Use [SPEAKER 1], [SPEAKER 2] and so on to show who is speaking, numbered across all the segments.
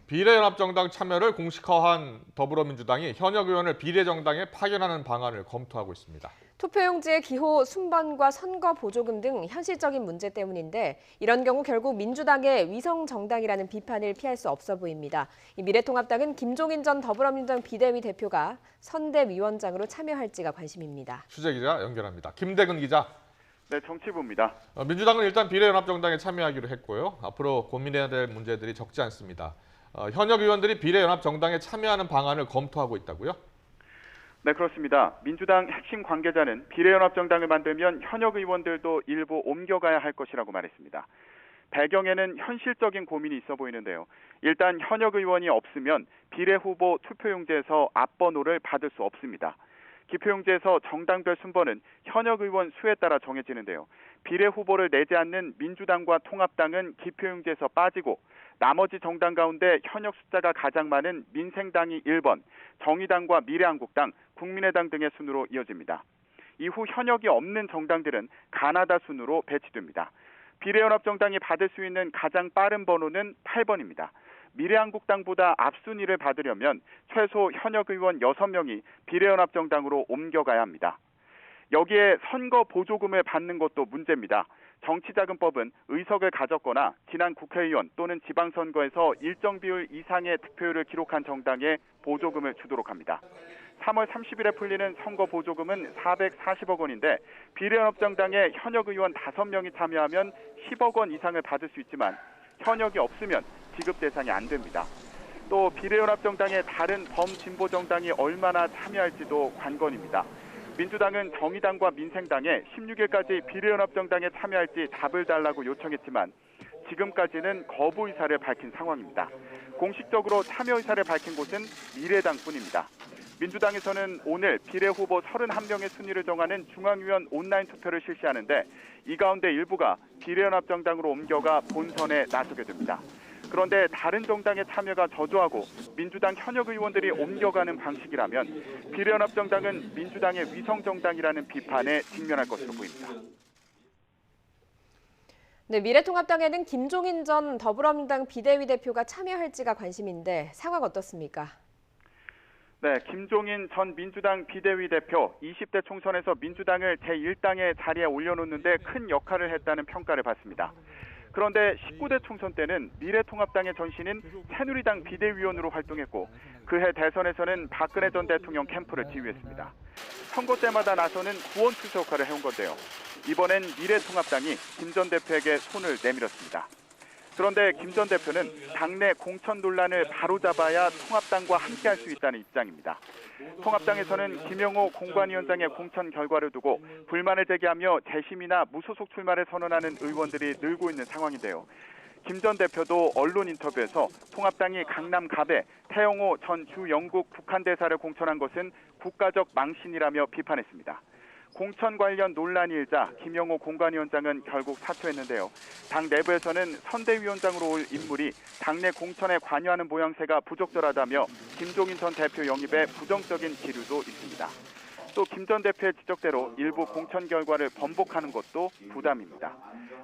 [SPEAKER 1] 비례연합정당 참여를 공식화한 더불어민주당이 현역 의원을 비례정당에 파견하는 방안을 검토하고 있습니다.
[SPEAKER 2] 투표용지의 기호 순번과 선거 보조금 등 현실적인 문제 때문인데 이런 경우 결국 민주당의 위성정당이라는 비판을 피할 수 없어 보입니다. 미래통합당은 김종인 전 더불어민주당 비대위 대표가 선대위원장으로 참여할지가 관심입니다.
[SPEAKER 1] 취재기자 연결합니다. 김대근 기자.
[SPEAKER 3] 네, 정치부입니다.
[SPEAKER 1] 민주당은 일단 비례연합정당에 참여하기로 했고요. 앞으로 고민해야 될 문제들이 적지 않습니다. 현역 의원들이 비례연합정당에 참여하는 방안을 검토하고 있다고요?
[SPEAKER 3] 네, 그렇습니다. 민주당 핵심 관계자는 비례연합정당을 만들면 현역 의원들도 일부 옮겨가야 할 것이라고 말했습니다. 배경에는 현실적인 고민이 있어 보이는데요. 일단 현역 의원이 없으면 비례후보 투표용지에서 앞번호를 받을 수 없습니다. 기표용지에서 정당별 순번은 현역 의원 수에 따라 정해지는데요. 비례후보를 내지 않는 민주당과 통합당은 기표용지에서 빠지고 나머지 정당 가운데 현역 숫자가 가장 많은 민생당이 1번, 정의당과 미래한국당, 국민의당 등의 순으로 이어집니다. 이후 현역이 없는 정당들은 가나다 순으로 배치됩니다. 비례연합정당이 받을 수 있는 가장 빠른 번호는 8번입니다. 미래한국당보다 앞순위를 받으려면 최소 현역 의원 6명이 비례연합정당으로 옮겨가야 합니다. 여기에 선거 보조금을 받는 것도 문제입니다. 정치자금법은 의석을 가졌거나 지난 국회의원 또는 지방선거에서 일정 비율 이상의 득표율을 기록한 정당에 보조금을 주도록 합니다. 3월 30일에 풀리는 선거 보조금은 440억 원인데 비례연합정당에 현역 의원 5명이 참여하면 10억 원 이상을 받을 수 있지만 현역이 없으면 지급 대상이 안 됩니다. 또 비례연합정당의 다른 범진보정당이 얼마나 참여할지도 관건입니다. 민주당은 정의당과 민생당에 16일까지 비례연합정당에 참여할지 답을 달라고 요청했지만 지금까지는 거부 의사를 밝힌 상황입니다. 공식적으로 참여 의사를 밝힌 곳은 미래당뿐입니다. 민주당에서는 오늘 비례후보 31명의 순위를 정하는 중앙위원 온라인 투표를 실시하는데 이 가운데 일부가 비례연합정당으로 옮겨가 본선에 나서게 됩니다. 그런데 다른 정당의 참여가 저조하고 민주당 현역 의원들이 옮겨가는 방식이라면 비례연합정당은 민주당의 위성정당이라는 비판에 직면할 것으로 보입니다.
[SPEAKER 2] 네, 미래통합당에는 김종인 전 더불어민주당 비대위 대표가 참여할지가 관심인데 상황 어떻습니까?
[SPEAKER 3] 네, 김종인 전 민주당 비대위 대표 20대 총선에서 민주당을 제1당의 자리에 올려놓는데 큰 역할을 했다는 평가를 받습니다. 그런데 19대 총선 때는 미래통합당의 전신인 새누리당 비대위원으로 활동했고 그해 대선에서는 박근혜 전 대통령 캠프를 지휘했습니다. 선거 때마다 나서는 구원투수 역할을 해온 건데요. 이번엔 미래통합당이 김 전 대표에게 손을 내밀었습니다. 그런데 김 전 대표는 당내 공천 논란을 바로잡아야 통합당과 함께할 수 있다는 입장입니다. 통합당에서는 김영호 공관위원장의 공천 결과를 두고 불만을 제기하며 재심이나 무소속 출마를 선언하는 의원들이 늘고 있는 상황인데요. 김 전 대표도 언론 인터뷰에서 통합당이 강남 갑에 태영호 전 주영국 북한 대사를 공천한 것은 국가적 망신이라며 비판했습니다. 공천 관련 논란이 일자 김영호 공관위원장은 결국 사퇴했는데요. 당 내부에서는 선대위원장으로 올 인물이 당내 공천에 관여하는 모양새가 부적절하다며 김종인 전 대표 영입에 부정적인 기류도 있습니다. 또 김 전 대표의 지적대로 일부 공천 결과를 번복하는 것도 부담입니다.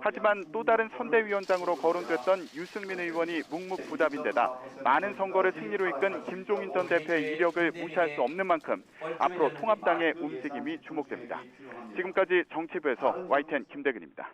[SPEAKER 3] 하지만 또 다른 선대위원장으로 거론됐던 유승민 의원이 묵묵부답인데다 많은 선거를 승리로 이끈 김종인 전 대표의 이력을 무시할 수 없는 만큼 앞으로 통합당의 움직임이 주목됩니다. 지금까지 정치부에서 YTN 김대근입니다.